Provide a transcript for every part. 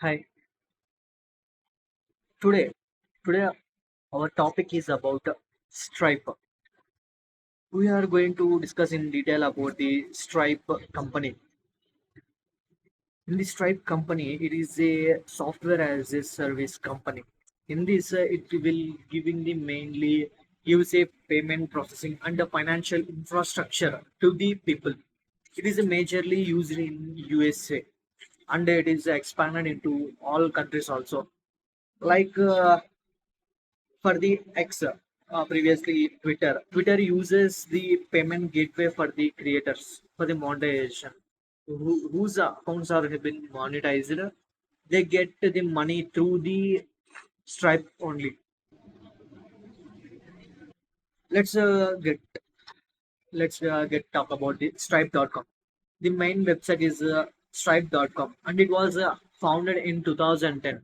Hi. Today, today our topic is about Stripe. We are going to discuss in detail about the Stripe company. In the Stripe company, it is a software as a service company. In this, it will giving the mainly gives a payment processing and the financial infrastructure to the people. It is majorly used in USA and it is expanded into all countries also. Like for the X, previously Twitter. Twitter uses the payment gateway for the creators for the monetization. Whose accounts are have been monetized, they get the money through the Stripe only. Let's get talk about the Stripe.com. The main website is Stripe.com, and it was founded in 2010.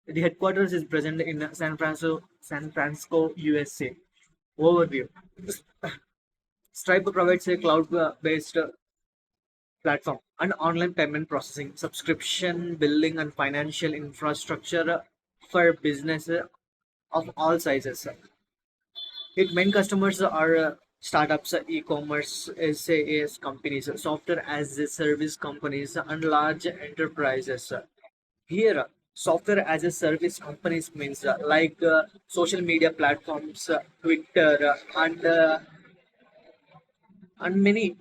The headquarters is present in San Francisco, USA. Overview. Stripe provides a cloud-based platform and online payment processing, subscription, billing, and financial infrastructure for businesses of all sizes. Its main customers are startups, e-commerce, SaaS companies, software as a service companies, and large enterprises. Here, software as a service companies means social media platforms, Twitter, and many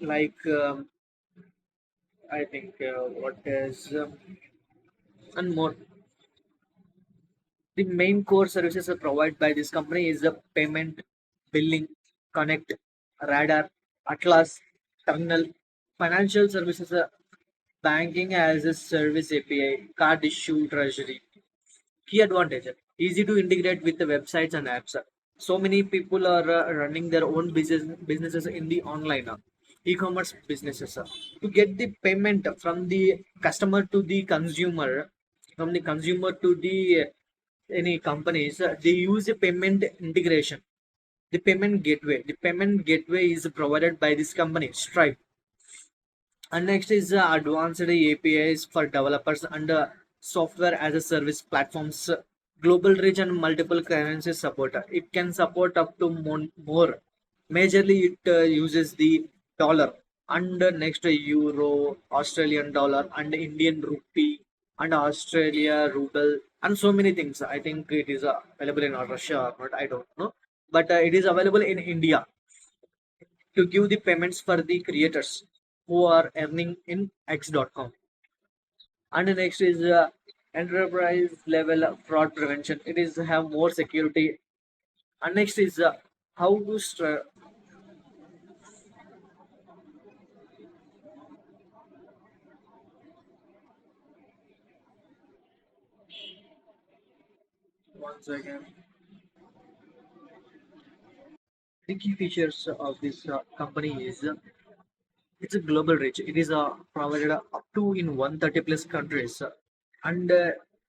I think what is and more. The main core services provided by this company is the payment, billing, connect, radar, Atlas, terminal, financial services, banking as a service API, card issue, treasury. Key advantage: easy to integrate with the websites and apps. So many people are running their own businesses in the online e-commerce businesses. To get the payment from the customer to the consumer, from the consumer to the any companies, they use a payment integration. The payment gateway is provided by this company, Stripe. And next is advanced APIs for developers and software as a service platforms, global reach and multiple currencies support. It can support up to more. Majorly, it uses the dollar and next euro, Australian dollar, and Indian rupee, and Australia ruble, and so many things. I think it is available in Russia or not. I don't know, but it is available in India to give the payments for the creators who are earning in X.com. And the next is enterprise level fraud prevention. It is have more security. And next is how to once again. The key features of this company is it's a global reach. It is provided up to in 130 plus countries, and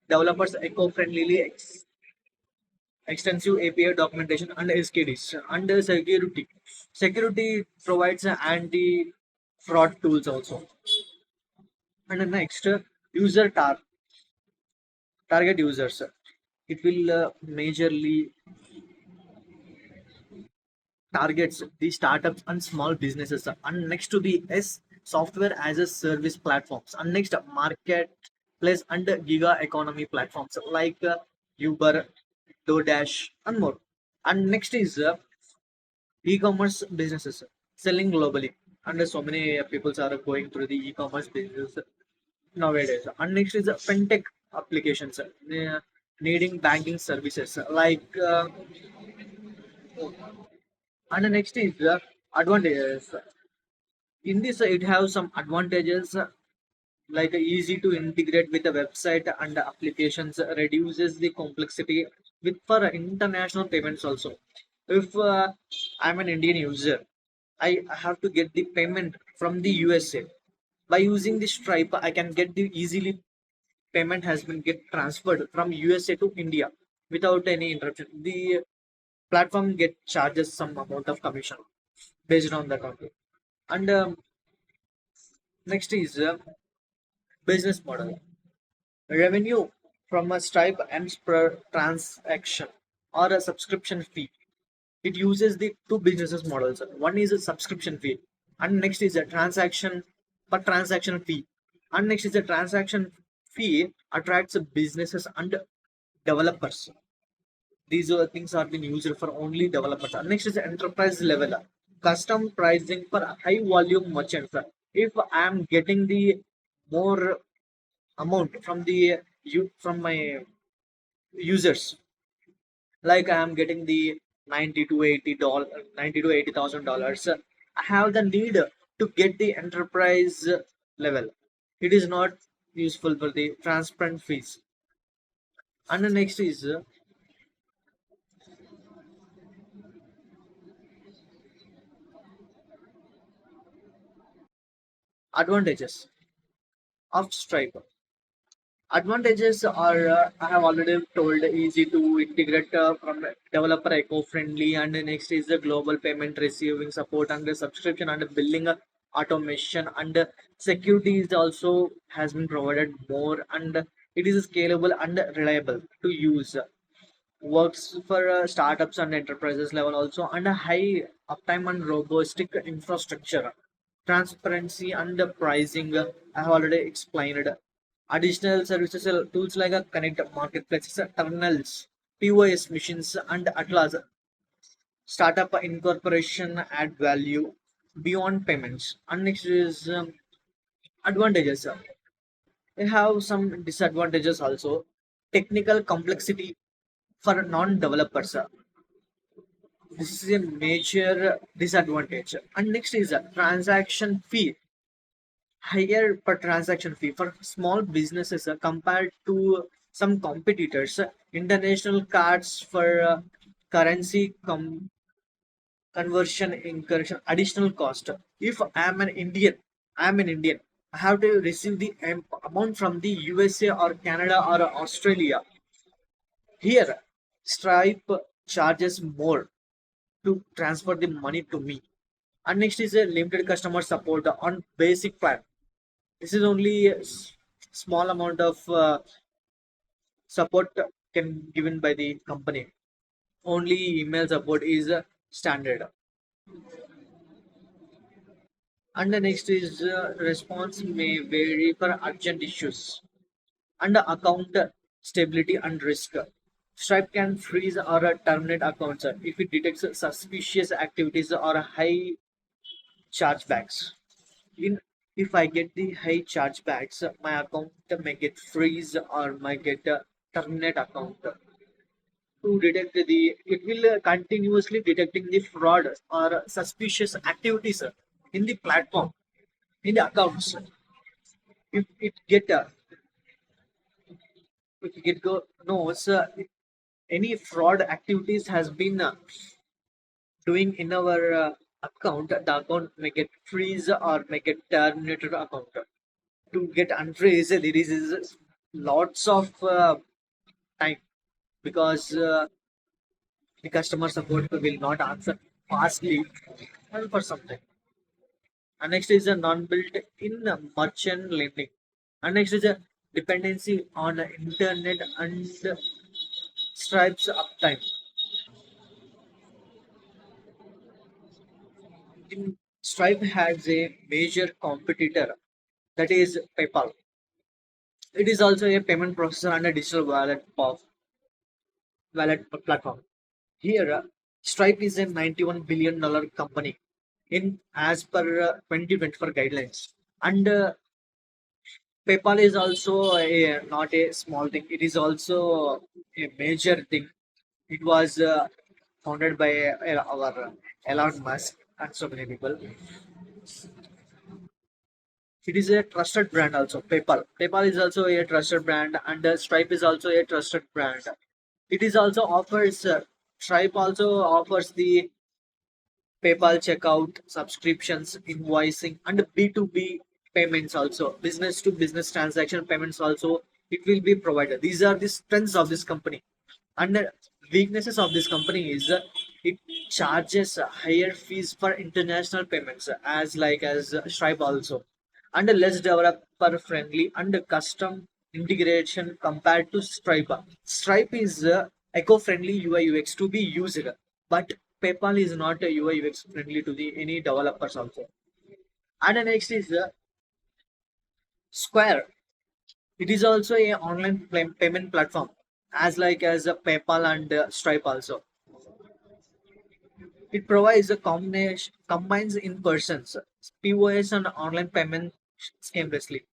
developers eco-friendly extensive API documentation and SKDs. And security. Security provides anti-fraud tools also. And the next, target users. It will majorly targets the startups and small businesses. And next to the S, software as a service platforms. And next, marketplace and giga economy platforms like Uber, DoorDash, and more. And next is e-commerce businesses selling globally. And so many people are going through the e-commerce business nowadays. And next is fintech applications needing banking services and the next is advantages. In this, it has some advantages easy to integrate with the website and applications, reduces the complexity with for international payments also. If I'm an Indian user, I have to get the payment from the USA. By using the Stripe, I can get the easily payment has been get transferred from USA to India without any interruption. The platform get charges some amount of commission based on the country. And next is business model. Revenue from a Stripe earns per transaction or a subscription fee. It uses the two businesses models. One is a subscription fee, and next is a transaction per transaction fee. And next is a transaction fee attracts businesses and developers. These are things are being used for only developers. And next is enterprise level, custom pricing for high volume merchants. If I am getting the more amount from the you from my users, like I am getting the 90 to 80 thousand dollars, I have the need to get the enterprise level. It is not useful for the transparent fees. And the next is advantages of Stripe. Advantages are, I have already told, easy to integrate from developer eco-friendly, and the next is the global payment receiving support and the subscription and the billing automation, and security is also has been provided more, and it is scalable and reliable to use. Works for startups and enterprises level also, and a high uptime and robust infrastructure. Transparency and the pricing, I have already explained. Additional services, tools like a connect marketplaces, terminals, POS machines, and Atlas startup incorporation add value beyond payments. And next is advantages. They have some disadvantages also. Technical complexity for non-developers. This is a major disadvantage. And next is a transaction fee, higher per transaction fee for small businesses compared to some competitors. International cards for currency conversion incursion additional cost. If I am an Indian. I have to receive the amount from the USA or Canada or Australia. Here, Stripe charges more to transfer the money to me. And next is a limited customer support on basic plan. This is only a small amount of support can given by the company. Only email support is standard. And the next is response may vary for urgent issues and account stability and risk. Stripe can freeze or terminate accounts if it detects suspicious activities or high chargebacks. In if I get the high chargebacks, my account may get freeze or might get a terminate account. To detect the, it will continuously detecting the fraud or suspicious activities in the platform, in the accounts. If it get if it get go knows any fraud activities has been doing in our account, the account may get freeze or may get terminated account. To get unfreeze, there is lots of time, because the customer support will not answer fastly and for something. And next is a non-built in merchant lending. And next is a dependency on internet and Stripe's uptime. In Stripe has a major competitor, that is PayPal. It is also a payment processor and a digital wallet platform. Here, Stripe is a $91 billion company in as per 2024 guidelines, and PayPal is also not a small thing. It is also a major thing. It was founded by our Elon Musk and so many people. It is a trusted brand also. PayPal is also a trusted brand, and Stripe is also a trusted brand. It is also offers Stripe also offers the PayPal checkout, subscriptions, invoicing, and B2B payments also. Business to business transaction payments also, it will be provided. These are the strengths of this company. And the weaknesses of this company is it charges higher fees for international payments, as like as Stripe also, and less developer friendly and custom integration compared to Stripe. Stripe is eco-friendly UI UX to be used, but PayPal is not a UI UX friendly to the any developers also. And the next is Square. It is also a online payment platform, as like as a PayPal and Stripe also. It provides a combination combines in persons, POS and online payment seamlessly.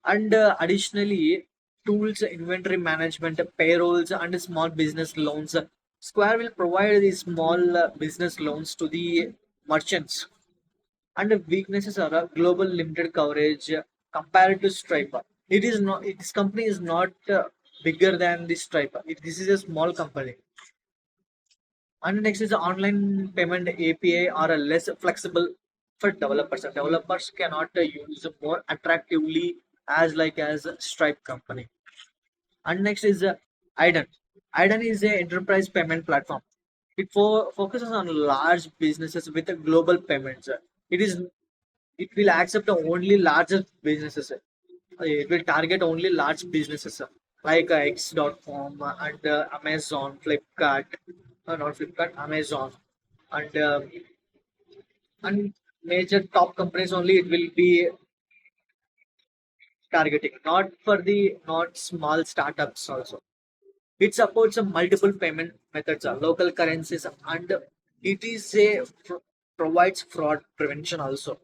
And additionally, tools, inventory management, payrolls, and small business loans. Square will provide these small business loans to the merchants. And the weaknesses are global limited coverage compared to Stripe. It is not. Its company is not bigger than the Stripe. This is a small company. And next is the online payment API are less flexible for developers. Developers cannot use more attractively as like as Stripe company. And next is IDEN. IDEN is a enterprise payment platform. It focuses on large businesses with global payments. It is it will accept only larger businesses. It will target only large businesses like X.com and Amazon, Flipkart, not Flipkart, Amazon, and and major top companies only. It will be targeting, not for the not small startups also. It supports multiple payment methods, local currencies, and it is a provides fraud prevention also.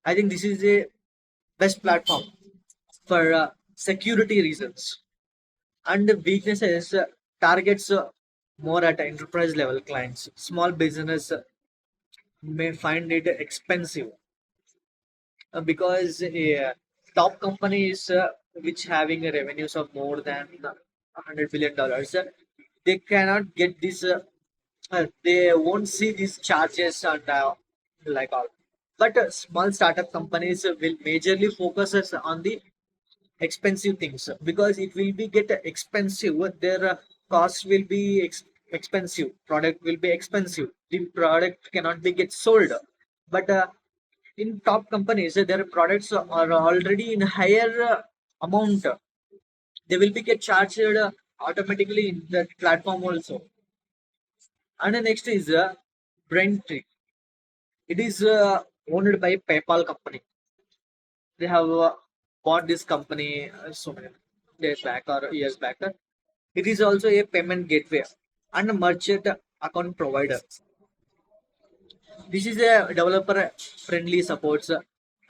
I think this is a best platform for security reasons. And the weaknesses targets more at enterprise level clients. Small business may find it expensive because top companies which having a revenues of more than $100 billion, they cannot get this. They won't see these charges and like all. But small startup companies will majorly focus on the expensive things because it will be get expensive. Their cost will be expensive. Product will be expensive. The product cannot be get sold. But in top companies, their products are already in higher amount. They will be get charged automatically in the platform also. And the next is Braintree. It is owned by PayPal company. They have bought this company so many days back or years back. It is also a payment gateway and a merchant account provider. This is a developer friendly supports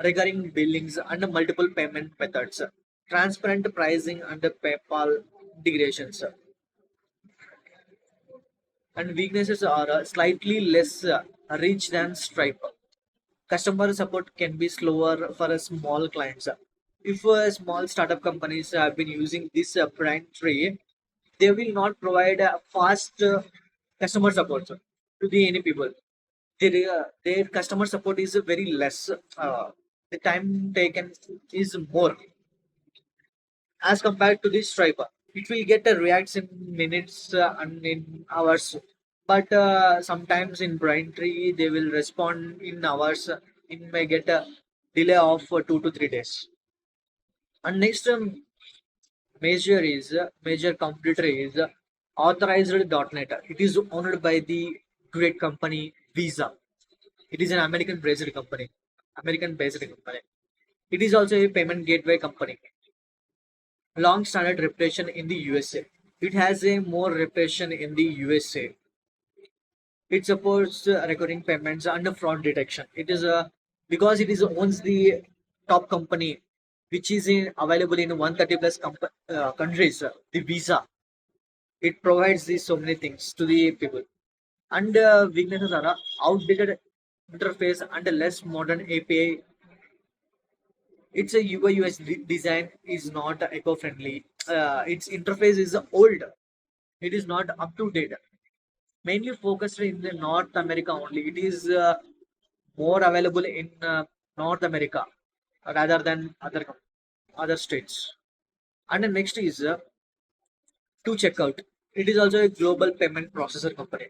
recurring billings and multiple payment methods, transparent pricing and PayPal integrations. And weaknesses are slightly less reach than Stripe. Customer support can be slower for a small clients. If small startup companies have been using this brand tree, they will not provide a fast customer support to the any people. Their customer support is very less. The time taken is more as compared to the Stripe. It will get a reacts in minutes and in hours. But sometimes in Braintree, they will respond in hours. It may get a delay of 2 to 3 days. And next major competitor is authorized.net. It is owned by the great company Visa. It is an American-based company. American-based company. It is also a payment gateway company. Long standard reputation in the USA. It has a more reputation in the USA. It supports recurring payments and fraud detection. It is a because it is owns the top company which is available in 130 plus countries. The Visa it provides these so many things to the people. And weaknesses are outdated interface and a less modern API. It's a UI US design is not eco-friendly. Its interface is old. It is not up to date. Mainly focused in the North America only. It is more available in North America rather than other states. And the next is to checkout. It is also a global payment processor company.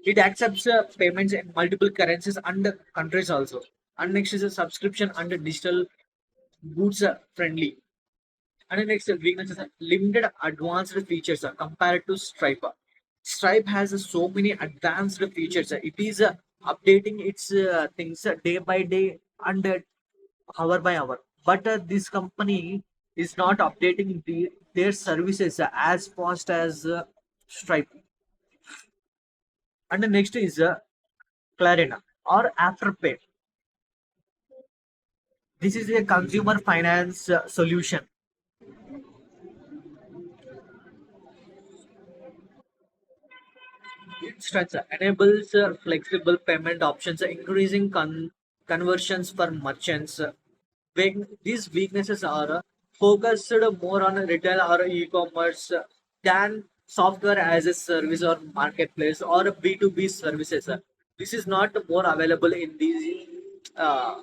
It accepts payments in multiple currencies and countries also. And next is a subscription and digital goods friendly. And the next weakness is limited advanced features compared to Stripe. Stripe has so many advanced features. It is updating its things day by day and hour by hour. But this company is not updating their services as fast as Stripe. And the next is Clarina or Afterpay. This is a consumer finance solution. Structure enables flexible payment options, increasing conversions for merchants. These weaknesses are focused more on retail or e-commerce than software as a service or marketplace or B2B services. This is not more available in the uh,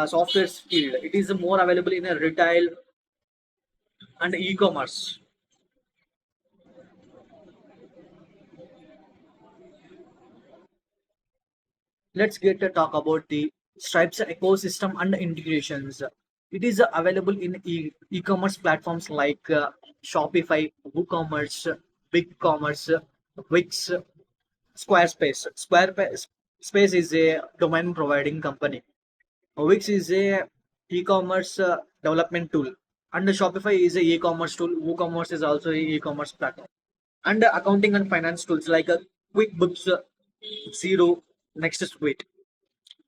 software field. It is more available in a retail and e-commerce. Let's get to talk about the Stripe's ecosystem and integrations. It is available in e-commerce platforms like Shopify, WooCommerce, BigCommerce, Wix, Squarespace. Squarespace is a domain providing company. Wix is a e-commerce development tool, and Shopify is a e-commerce tool. WooCommerce is also a e-commerce platform, and accounting and finance tools like QuickBooks, Zero, Next Suite.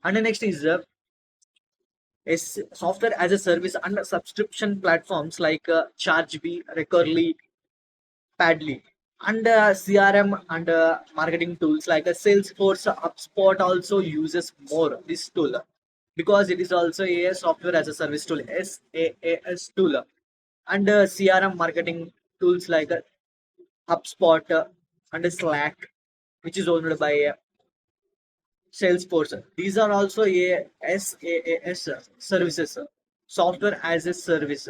And the next is software as a service and subscription platforms like ChargeBee, Recurly, Padly, and CRM and marketing tools like Salesforce, HubSpot also uses more this tool because it is also a software as a service tool, SaaS tool, and CRM marketing tools like HubSpot and Slack, which is owned by Salesforce. These are also a SaaS services, software as a service,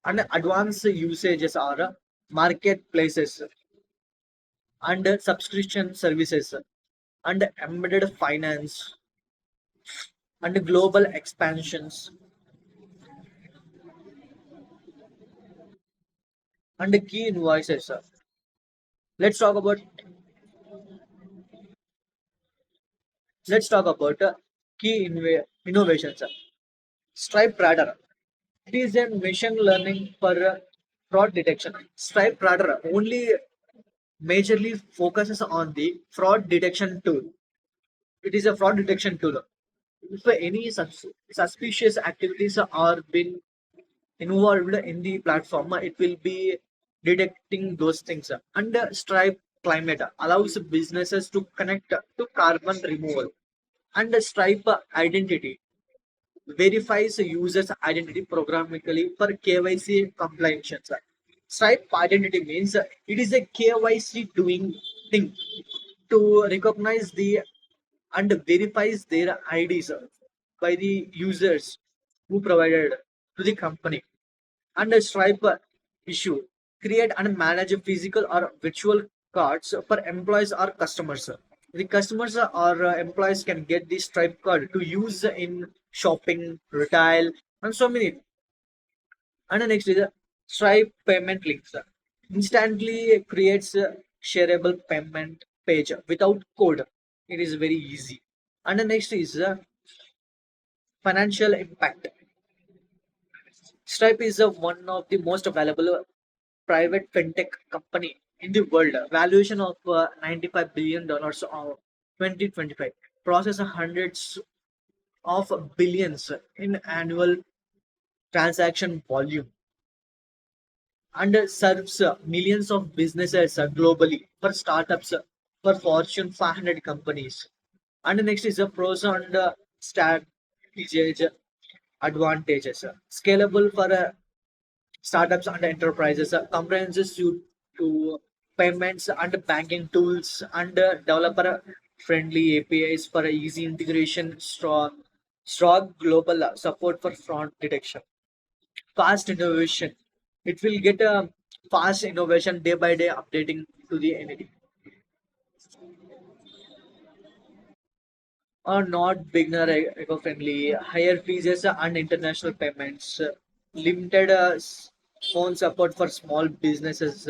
and advanced usages are marketplaces and subscription services and embedded finance and global expansions and key invoices. Let's talk about let's talk about innovations. Stripe Radar. It is a machine learning for fraud detection. Stripe Radar only majorly focuses on the fraud detection tool. It is a fraud detection tool. If any suspicious activities are been involved in the platform, it will be detecting those things. And Stripe Climate allows businesses to connect to carbon removal. And Stripe Identity verifies a user's identity programmatically for KYC compliance. Stripe identity means it is a KYC doing thing to recognize the and verifies their IDs by the users who provided to the company. And a Stripe issue create and manage physical or virtual cards for employees or customers. The customers or employees can get the Stripe card to use in shopping, retail, and so many. And the next is Stripe payment links. Instantly creates a shareable payment page without code. It is very easy. And the next is financial impact. Stripe is one of the most valuable private fintech company in the world. Valuation of $95 billion of 2025. Process hundreds of billions in annual transaction volume and serves millions of businesses globally for startups for Fortune 500 companies. And next is the pros and strategies advantages. Scalable for startups and enterprises, comprehensive suite to payments and banking tools and developer friendly APIs for easy integration, strong global support for fraud detection, fast innovation. It will get a fast innovation day by day updating to the entity. Or not beginner eco friendly, higher fees and international payments. limited phone support for small businesses,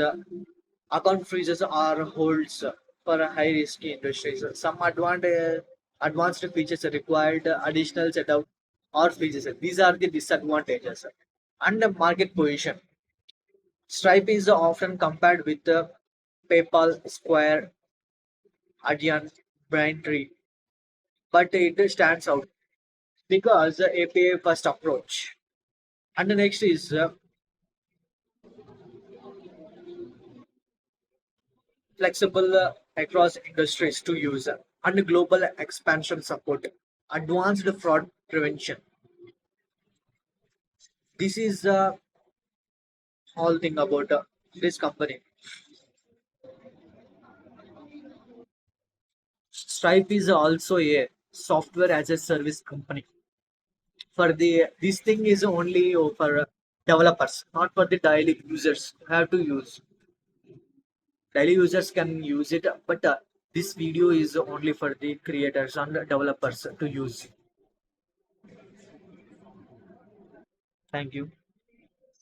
account freezes or holds for high risk industries. Some advanced features are required additional setup or features. These are the disadvantages. And the market position. Stripe is often compared with PayPal, Square, Adyen, Braintree, but it stands out because the API first approach. And the next is flexible across industries to use and global expansion support, advanced fraud prevention. This is the whole thing about this company. Stripe is also a software as a service company. For the this thing is only for developers, not for the daily users. Have to use daily users can use it, but this video is only for the creators and developers to use. Thank you.